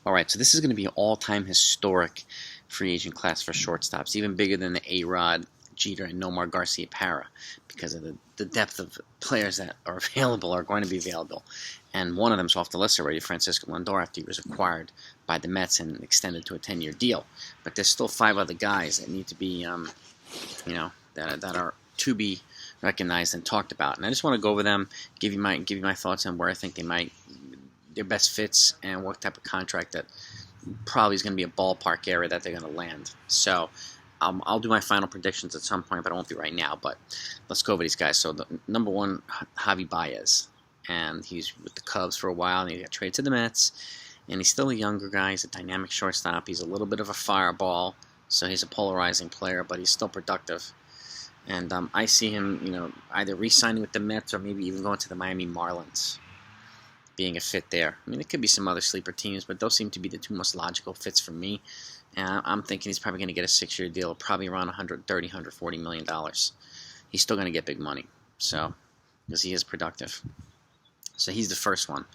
All right, so this is going to be an all-time historic free agent class for shortstops, even bigger than the A-Rod, Jeter, and Nomar Garcia-Parra, because of the depth of players that are available, are going to be available. And one of them's off the list already, Francisco Lindor, after he was acquired by the Mets and extended to a 10-year deal. But there's still 5 other guys that need to be, that are to be recognized and talked about. And I just want to go over them, give you my thoughts on where I think their best fits and what type of contract that probably is going to be a ballpark area that they're going to land. So I'll do my final predictions at some point, but it won't be right now. But let's go over these guys. So the number one, Javi Baez, and he's with the Cubs for a while, and he got traded to the Mets, and he's still a younger guy. He's a dynamic shortstop. He's a little bit of a fireball, so he's a polarizing player, but he's still productive. And I see him, either re-signing with the Mets or maybe even going to the Miami Marlins, being a fit there. I mean, there could be some other sleeper teams, but those seem to be the 2 most logical fits for me. And I'm thinking he's probably going to get a 6-year deal, probably around $130, $140 million. He's still going to get big money, so because he is productive. So he's the first one.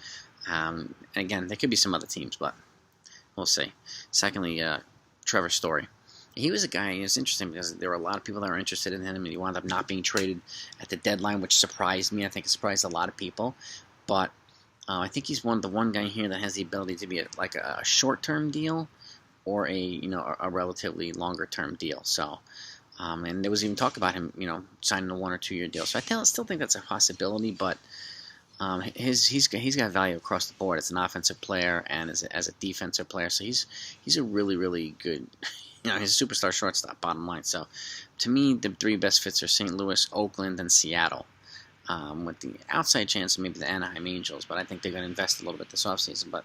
And again, there could be some other teams, but we'll see. Secondly, Trevor Story. He was a guy, it was interesting because there were a lot of people that were interested in him, and he wound up not being traded at the deadline, which surprised me. I think it surprised a lot of people. But I think he's the one guy here that has the ability to be a short-term deal or a relatively longer-term deal. So, and there was even talk about him, signing a 1 or 2 year deal. So I still think that's a possibility, but he's got value across the board as an offensive player and as a defensive player. So he's a really, really good, he's a superstar shortstop, bottom line. So to me, the 3 best fits are St. Louis, Oakland, and Seattle. With the outside chance of maybe the Anaheim Angels, but I think they're going to invest a little bit this offseason. But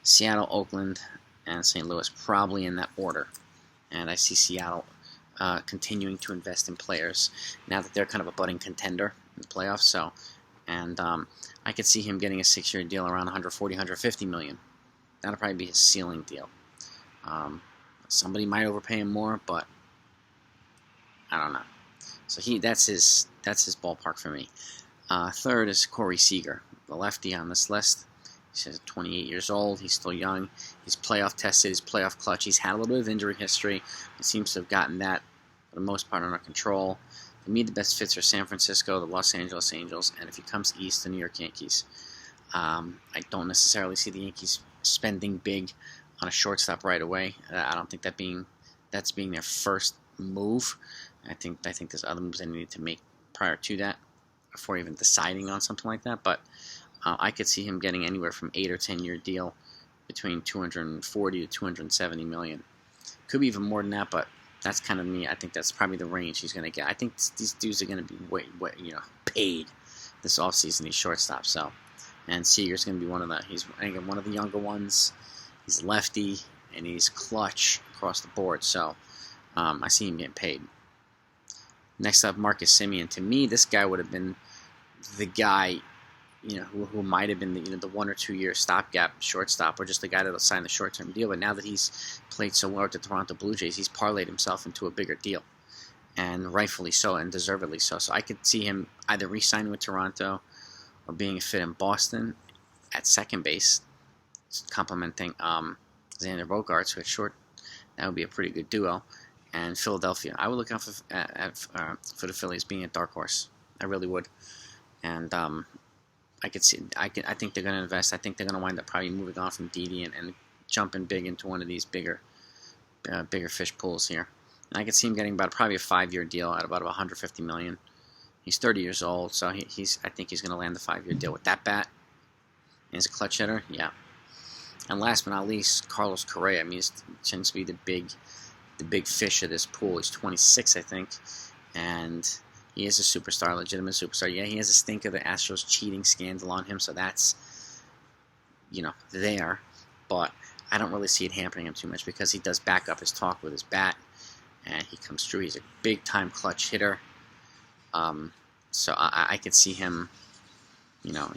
Seattle, Oakland, and St. Louis probably in that order. And I see Seattle continuing to invest in players now that they're kind of a budding contender in the playoffs. So, and I could see him getting a 6-year deal around 140, 150 million. That'll probably be his ceiling deal. Somebody might overpay him more, but I don't know. So that's his ballpark for me. Third is Corey Seager, the lefty on this list. He's 28 years old. He's still young. He's playoff tested. He's playoff clutch. He's had a little bit of injury history. He seems to have gotten that, for the most part, under control. To me, the best fits are San Francisco, the Los Angeles Angels, and if he comes east, the New York Yankees. I don't necessarily see the Yankees spending big on a shortstop right away. I don't think that's being their first move. I think there's other moves they need to make prior to that before even deciding on something like that. But I could see him getting anywhere from 8 or 10 year deal between 240 to 270 million. Could be even more than that, but that's kind of me. I think that's probably the range he's going to get. I think these dudes are going to be paid this offseason. These shortstops. So, and Seager's going to be one of the younger ones. He's lefty and he's clutch across the board. So I see him getting paid. Next up, Marcus Semien. To me, this guy would have been the guy, who might have been the 1 or 2 year stopgap shortstop, or just the guy that'll sign the short-term deal. But now that he's played so well at the Toronto Blue Jays, he's parlayed himself into a bigger deal, and rightfully so, and deservedly so. So I could see him either re-signing with Toronto or being a fit in Boston at second base, complementing Xander Bogaerts, who at short, that would be a pretty good duo. And Philadelphia, I would look out for the Phillies being a dark horse. I really would. And I think they're going to invest. I think they're going to wind up probably moving on from Didi and jumping big into one of these bigger fish pools here. And I could see him getting probably a 5-year deal at about 150 million. He's 30 years old, so I think he's going to land the 5-year deal with that bat. And he's a clutch hitter, yeah. And last but not least, Carlos Correa. I mean, he tends to be the big fish of this pool. He's 26, I think, and he is a superstar, legitimate superstar. Yeah, he has a stink of the Astros cheating scandal on him, so that's, there. But I don't really see it hampering him too much because he does back up his talk with his bat, and he comes through. He's a big-time clutch hitter. So I could see him,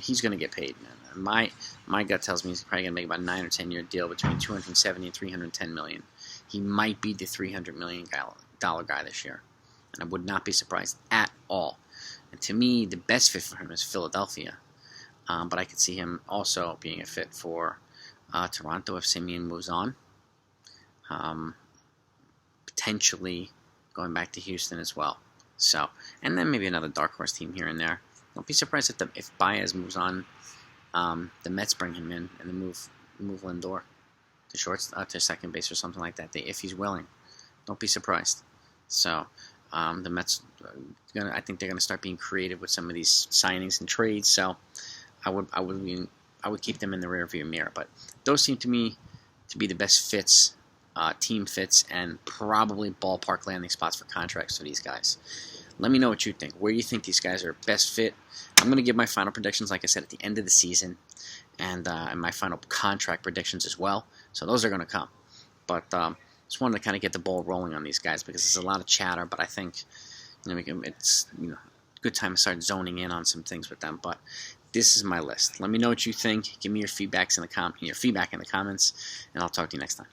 he's going to get paid. My gut tells me he's probably going to make about a 9 or 10 year deal between 270 and 310 million. He might be the $300 million guy this year, and I would not be surprised at all. And to me, the best fit for him is Philadelphia, but I could see him also being a fit for Toronto, if Semien moves on. Potentially going back to Houston as well. So, and then maybe another dark horse team here and there. Don't be surprised if Baez moves on. The Mets bring him in and then move Lindor to second base or something like that. If he's willing, don't be surprised. So the Mets, I think they're gonna start being creative with some of these signings and trades. So I would keep them in the rearview mirror. But those seem to me to be the best fits, team fits, and probably ballpark landing spots for contracts for these guys. Let me know what you think. Where do you think these guys are best fit? I'm going to give my final predictions, like I said, at the end of the season, and my final contract predictions as well. So those are going to come. But just wanted to kind of get the ball rolling on these guys because there's a lot of chatter. But I think it's a good time to start zoning in on some things with them. But this is my list. Let me know what you think. Give me your feedback in the comments, and I'll talk to you next time.